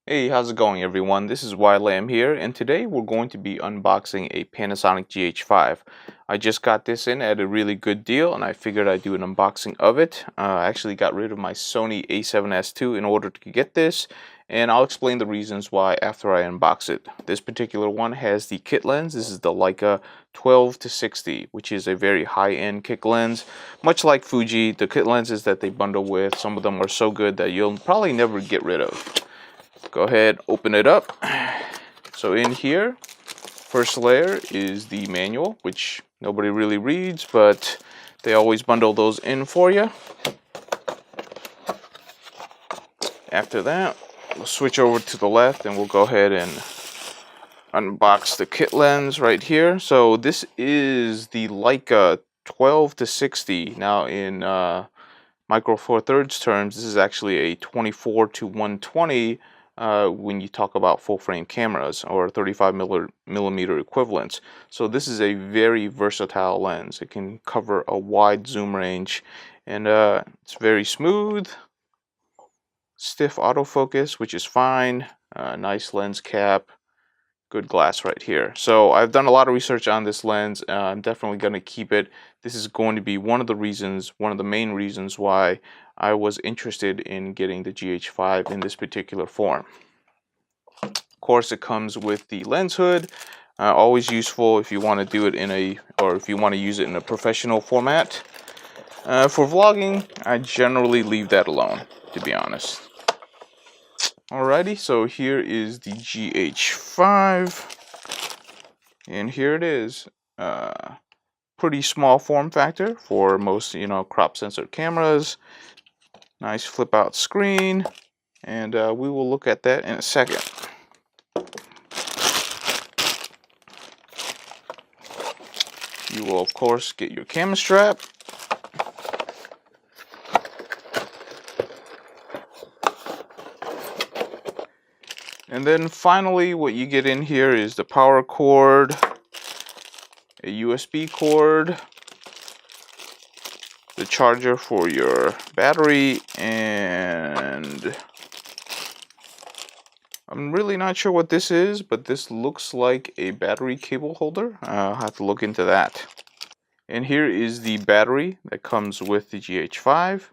Hey, how's it going everyone? This is Lam here, and today we're going to be unboxing a Panasonic GH5. I just got this in at a really good deal, and I figured I'd do an unboxing of it. I actually got rid of my Sony A7S II in order to get this, and I'll explain the reasons why after I unbox it. This particular one has the kit lens. This is the Leica 12-60, which is a very high-end kit lens. Much like Fuji, the kit lenses that they bundle with, some of them are so good that you'll probably never get rid of. Go ahead, open it up. So in here, first layer is the manual, which nobody really reads, but they always bundle those in for you. After that, we'll switch over to the left and we'll go ahead and unbox the kit lens right here. So this is the Leica 12-60. Now in Micro Four Thirds terms, this is actually a 24-120 when you talk about full frame cameras or 35mm equivalents. So this is a very versatile lens. It can cover a wide zoom range, and it's very smooth, stiff autofocus, which is fine, nice lens cap, good glass right here. So I've done a lot of research on this lens. I'm definitely going to keep it. This is going to be one of the main reasons why I was interested in getting the GH5 in this particular form. Of course, it comes with the lens hood. Always useful if you want to do it if you want to use it in a professional format. For vlogging, I generally leave that alone, to be honest. Alrighty, so here is the GH5, and here it is. Pretty small form factor for most, crop sensor cameras. Nice flip out screen, and we will look at that in a second. You will of course get your camera strap. And then finally what you get in here is the power cord, a USB cord, the charger for your battery, and I'm really not sure what this is, but this looks like a battery cable holder. I'll have to look into that. And here is the battery that comes with the GH5.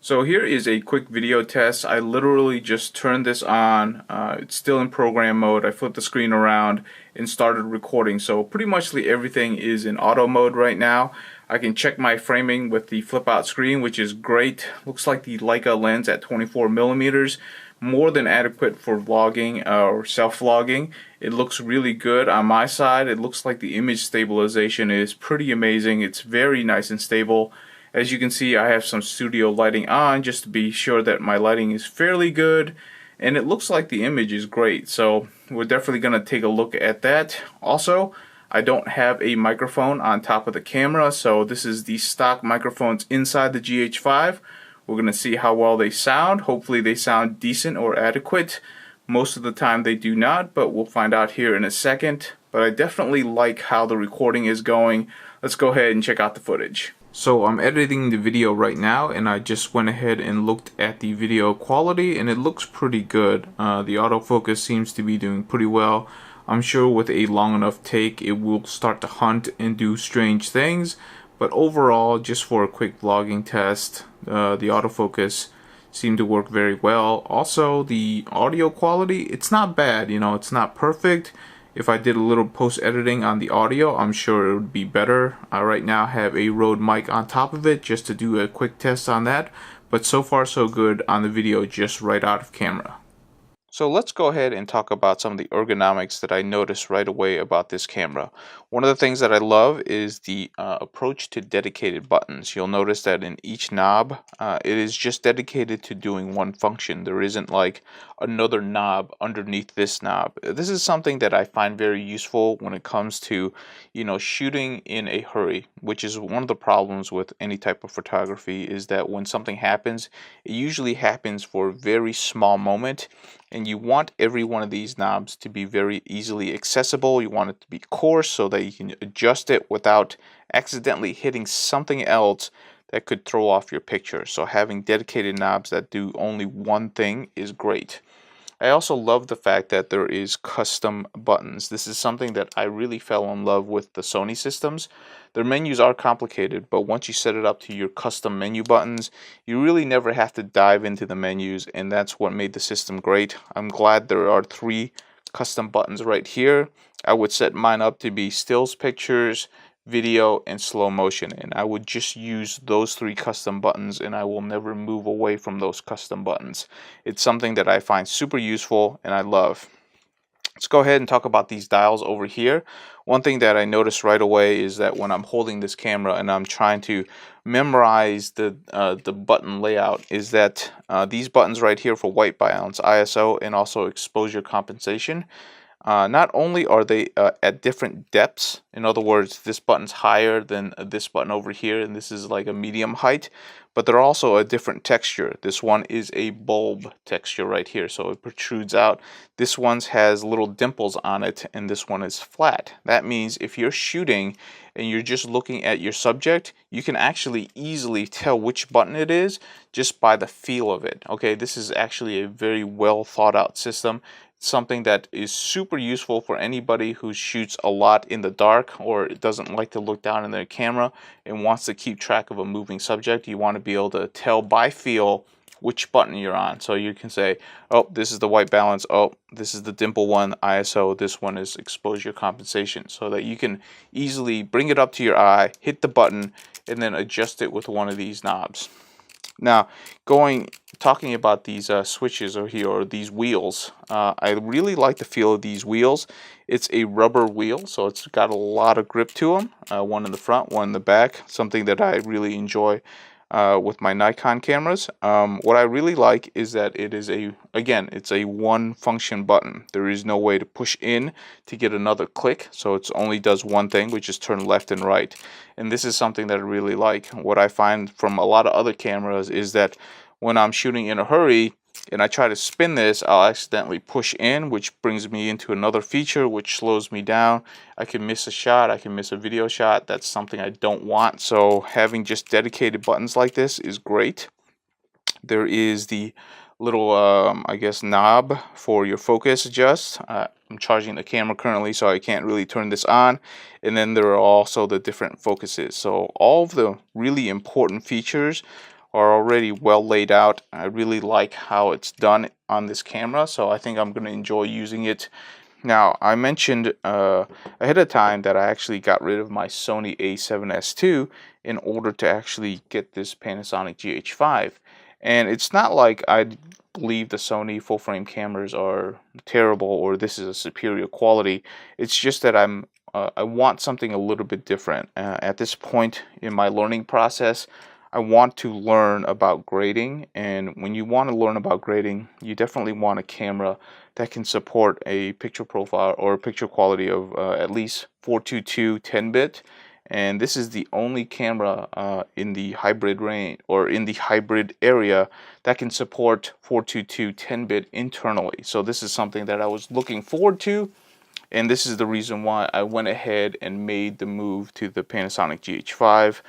So here is a quick video test. I literally just turned this on. It's still in program mode. I flipped the screen around and started recording. So pretty much everything is in auto mode right now. I can check my framing with the flip out screen, which is great. Looks like the Leica lens at 24mm, more than adequate for vlogging or self-vlogging. It looks really good on my side. It looks like the image stabilization is pretty amazing. It's very nice and stable. As you can see, I have some studio lighting on just to be sure that my lighting is fairly good, and it looks like the image is great. So we're definitely going to take a look at that. Also, I don't have a microphone on top of the camera, so this is the stock microphones inside the GH5. We're going to see how well they sound. Hopefully they sound decent or adequate. Most of the time they do not, but we'll find out here in a second. But I definitely like how the recording is going. Let's go ahead and check out the footage. So I'm editing the video right now, and I just went ahead and looked at the video quality, and it looks pretty good. The autofocus seems to be doing pretty well. I'm sure with a long enough take it will start to hunt and do strange things, but overall, just for a quick vlogging test, the autofocus seemed to work very well. Also, the audio quality, it's not bad, it's not perfect. If I did a little post-editing on the audio, I'm sure it would be better. I right now have a Rode mic on top of it just to do a quick test on that. But so far so good on the video just right out of camera. So let's go ahead and talk about some of the ergonomics that I noticed right away about this camera. One of the things that I love is the approach to dedicated buttons. You'll notice that in each knob, it is just dedicated to doing one function. There isn't like another knob underneath this knob. This is something that I find very useful when it comes to, shooting in a hurry, which is one of the problems with any type of photography, is that when something happens, it usually happens for a very small moment. And you want every one of these knobs to be very easily accessible. You want it to be coarse so that you can adjust it without accidentally hitting something else that could throw off your picture. So having dedicated knobs that do only one thing is great. I also love the fact that there is custom buttons. This is something that I really fell in love with the Sony systems. Their menus are complicated, but once you set it up to your custom menu buttons, you really never have to dive into the menus, and that's what made the system great. I'm glad there are 3 custom buttons right here. I would set mine up to be stills pictures, video, and slow motion, and I would just use those 3 custom buttons, and I will never move away from those custom buttons. It's something that I find super useful and I love. Let's go ahead and talk about these dials over here. One thing that I noticed right away is that when I'm holding this camera and I'm trying to memorize the button layout, is that these buttons right here for white balance, ISO, and also exposure compensation, not only are they at different depths, in other words, this button's higher than this button over here, and this is like a medium height, but they're also a different texture. This one is a bulb texture right here, so it protrudes out. This one has little dimples on it, and this one is flat. That means if you're shooting and you're just looking at your subject, you can actually easily tell which button it is just by the feel of it. Okay, this is actually a very well thought out system. Something that is super useful for anybody who shoots a lot in the dark or doesn't like to look down in their camera and wants to keep track of a moving subject. You want to be able to tell by feel which button you're on. So you can say, oh, this is the white balance, oh, this is the dimple one, ISO, this one is exposure compensation, so that you can easily bring it up to your eye, hit the button, and then adjust it with one of these knobs. Now, talking about these switches over here, or these wheels, I really like the feel of these wheels. It's a rubber wheel, so it's got a lot of grip to them. One in the front, one in the back, something that I really enjoy with my Nikon cameras. What I really like is that it is it's a one function button. There is no way to push in to get another click, so it only does one thing, which is turn left and right. And this is something that I really like. What I find from a lot of other cameras is that when I'm shooting in a hurry and I try to spin this, I'll accidentally push in, which brings me into another feature which slows me down. I can miss a shot, I can miss a video shot. That's something I don't want. So having just dedicated buttons like this is great. There is the little I guess knob for your focus adjust. I'm charging the camera currently, so I can't really turn this on. And then there are also the different focuses. So all of the really important features are already well laid out. I really like how it's done on this camera, so I think I'm going to enjoy using it. Now, I mentioned ahead of time that I actually got rid of my Sony a7S II in order to actually get this Panasonic GH5. And it's not like I believe the Sony full-frame cameras are terrible or this is a superior quality. It's just that I want something a little bit different. At this point in my learning process, I want to learn about grading, and when you want to learn about grading, you definitely want a camera that can support a picture profile or a picture quality of at least 422 10-bit. And this is the only camera in the hybrid range or in the hybrid area that can support 422 10-bit internally. So this is something that I was looking forward to, and this is the reason why I went ahead and made the move to the Panasonic GH5.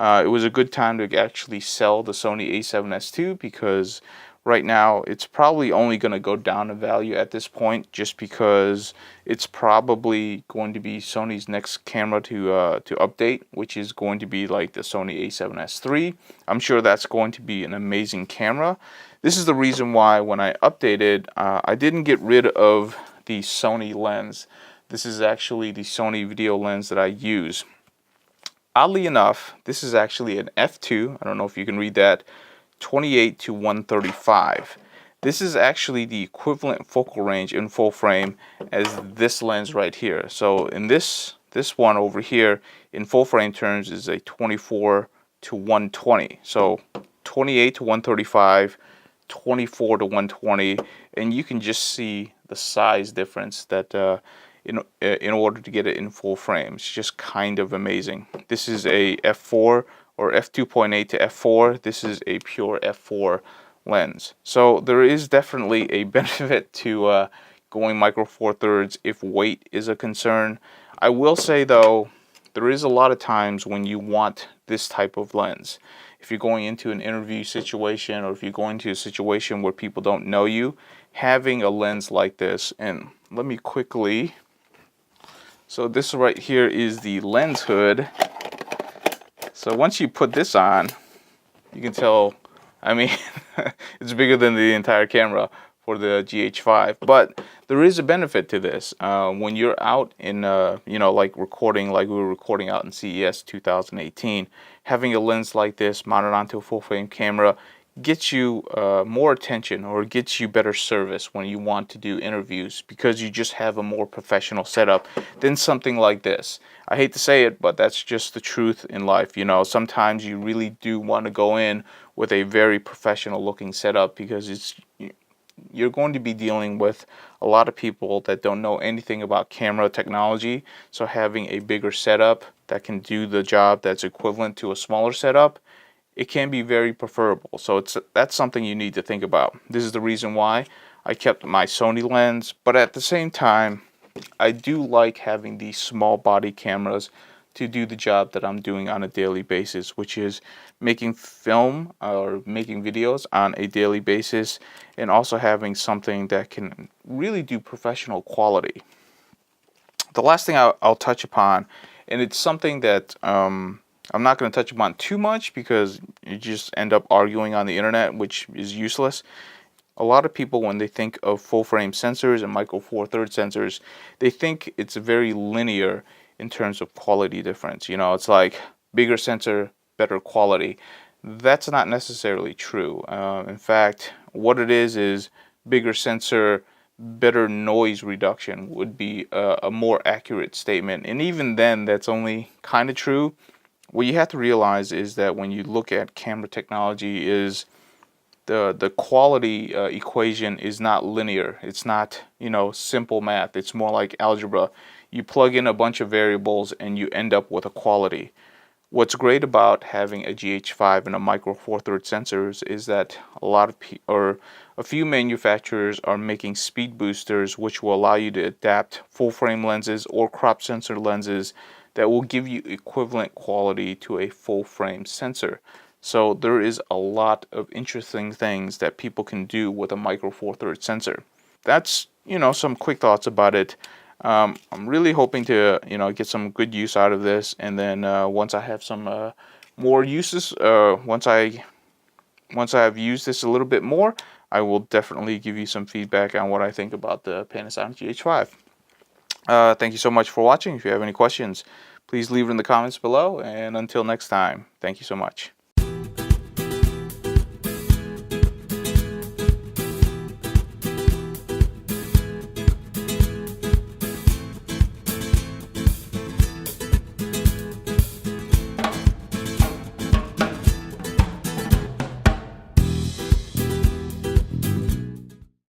It was a good time to actually sell the Sony a7S II because right now it's probably only going to go down in value at this point, just because it's probably going to be Sony's next camera to update, which is going to be like the Sony a7S III. I'm sure that's going to be an amazing camera. This is the reason why when I updated, I didn't get rid of the Sony lens. This is actually the Sony video lens that I use. Oddly enough, this is actually an f2. I don't know if you can read that. 28 to 135. This is actually the equivalent focal range in full frame as this lens right here. So in this one over here in full frame terms is a 24 to 120. So 28 to 135, 24 to 120, and you can just see the size difference that in order to get it in full frame. It's just kind of amazing. This is a f4 or f2.8 to f4. This is a pure f4 lens. So there is definitely a benefit to going micro four thirds if weight is a concern. I will say though, there is a lot of times when you want this type of lens. if you're going into an interview situation, or if you're going to a situation where people don't know you, having a lens like this. And let me quickly, so this right here is the lens hood. So once you put this on, you can tell, I mean, it's bigger than the entire camera for the GH5. But there is a benefit to this. When you're out in, you know, like recording, like we were recording out in CES 2018, having a lens like this mounted onto a full frame camera gets you more attention, or gets you better service when you want to do interviews, because you just have a more professional setup than something like this. I hate to say it, but that's just the truth in life. You know, sometimes you really do want to go in with a very professional looking setup, because you're going to be dealing with a lot of people that don't know anything about camera technology. So having a bigger setup that can do the job that's equivalent to a smaller setup, it can be very preferable. So that's something you need to think about. This is the reason why I kept my Sony lens, but at the same time, I do like having these small body cameras to do the job that I'm doing on a daily basis, which is making film or making videos on a daily basis, and also having something that can really do professional quality. The last thing I'll touch upon, and it's something that I'm not going to touch upon too much, because you just end up arguing on the internet, which is useless. A lot of people, when they think of full frame sensors and micro four thirds sensors, they think it's very linear in terms of quality difference. You know, it's like bigger sensor, better quality. That's not necessarily true. In fact, what it is bigger sensor, better noise reduction would be a more accurate statement. And even then, that's only kind of true. What you have to realize is that when you look at camera technology, is the quality equation is not linear. It's not, you know, simple math. It's more like algebra. You plug in a bunch of variables and you end up with a quality. What's great about having a GH5 and a micro four thirds sensors is that a few manufacturers are making speed boosters, which will allow you to adapt full frame lenses or crop sensor lenses that will give you equivalent quality to a full frame sensor. So there is a lot of interesting things that people can do with a micro four thirds sensor. That's, you know, some quick thoughts about it. I'm really hoping to, you know, get some good use out of this, and then once I have some more uses, once I've used this a little bit more, I will definitely give you some feedback on what I think about the Panasonic GH5. Thank you so much for watching. If you have any questions, please leave it in the comments below, and until next time, thank you so much.